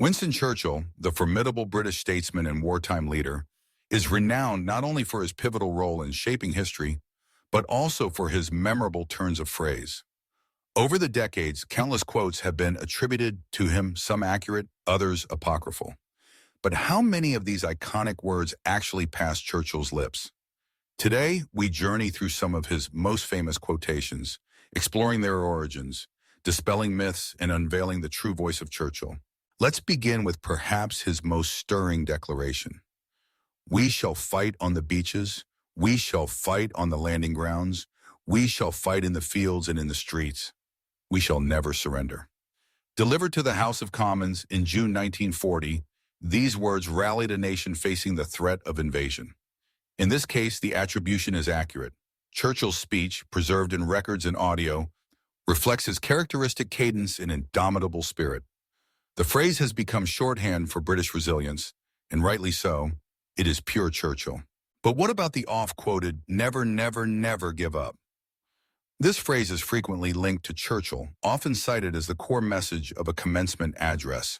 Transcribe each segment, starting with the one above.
Winston Churchill, the formidable British statesman and wartime leader, is renowned not only for his pivotal role in shaping history, but also for his memorable turns of phrase. Over the decades, countless quotes have been attributed to him, some accurate, others apocryphal. But how many of these iconic words actually passed Churchill's lips? Today, we journey through some of his most famous quotations, exploring their origins, dispelling myths, and unveiling the true voice of Churchill. Let's begin with perhaps his most stirring declaration. "We shall fight on the beaches. We shall fight on the landing grounds. We shall fight in the fields and in the streets. We shall never surrender." Delivered to the House of Commons in June 1940, these words rallied a nation facing the threat of invasion. In this case, the attribution is accurate. Churchill's speech, preserved in records and audio, reflects his characteristic cadence and indomitable spirit. The phrase has become shorthand for British resilience, and rightly so. It is pure Churchill. But what about the oft-quoted, "never, never, never give up"? This phrase is frequently linked to Churchill, often cited as the core message of a commencement address.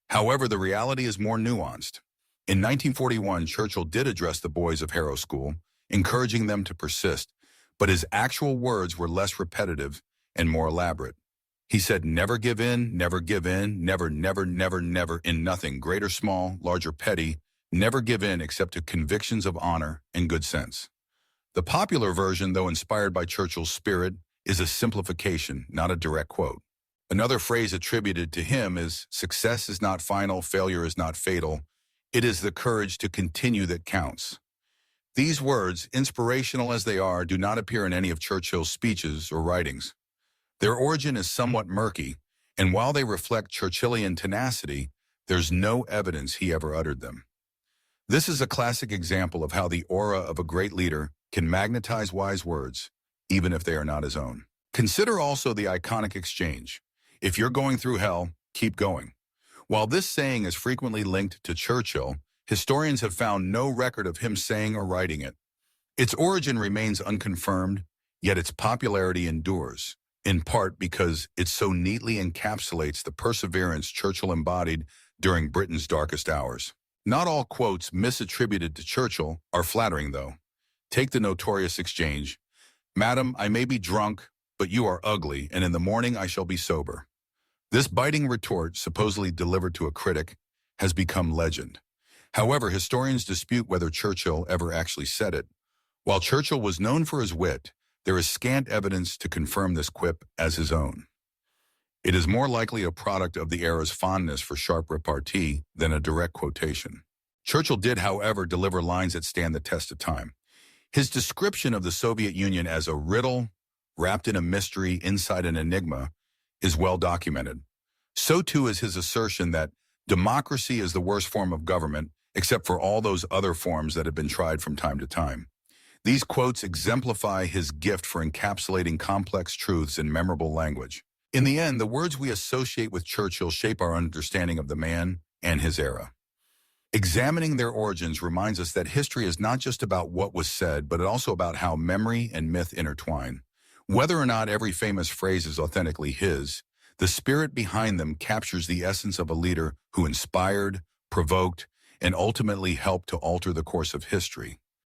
However, the reality is more nuanced. In 1941, Churchill did address the boys of Harrow School, encouraging them to persist, but his actual words were less repetitive and more elaborate. He said, "Never give in, never give in, never, never, never, never, in nothing, great or small, large or petty, never give in except to convictions of honor and good sense." The popular version, though inspired by Churchill's spirit, is a simplification, not a direct quote. Another phrase attributed to him is, "Success is not final, failure is not fatal. It is the courage to continue that counts." These words, inspirational as they are, do not appear in any of Churchill's speeches or writings. Their origin is somewhat murky, and while they reflect Churchillian tenacity, there's no evidence he ever uttered them. This is a classic example of how the aura of a great leader can magnetize wise words, even if they are not his own. Consider also the iconic exchange, "If you're going through hell, keep going." While this saying is frequently linked to Churchill, historians have found no record of him saying or writing it. Its origin remains unconfirmed, yet its popularity endures, in part because it so neatly encapsulates the perseverance Churchill embodied during Britain's darkest hours. Not all quotes misattributed to Churchill are flattering, though. Take the notorious exchange, "Madam, I may be drunk, but you are ugly, and in the morning I shall be sober." This biting retort, supposedly delivered to a critic, has become legend. However, historians dispute whether Churchill ever actually said it. While Churchill was known for his wit, there is scant evidence to confirm this quip as his own. It is more likely a product of the era's fondness for sharp repartee than a direct quotation. Churchill did, however, deliver lines that stand the test of time. His description of the Soviet Union as a riddle wrapped in a mystery inside an enigma is well documented. So too is his assertion that democracy is the worst form of government, except for all those other forms that have been tried from time to time. These quotes exemplify his gift for encapsulating complex truths in memorable language. In the end, the words we associate with Churchill shape our understanding of the man and his era. Examining their origins reminds us that history is not just about what was said, but also about how memory and myth intertwine. Whether or not every famous phrase is authentically his, the spirit behind them captures the essence of a leader who inspired, provoked, and ultimately helped to alter the course of history.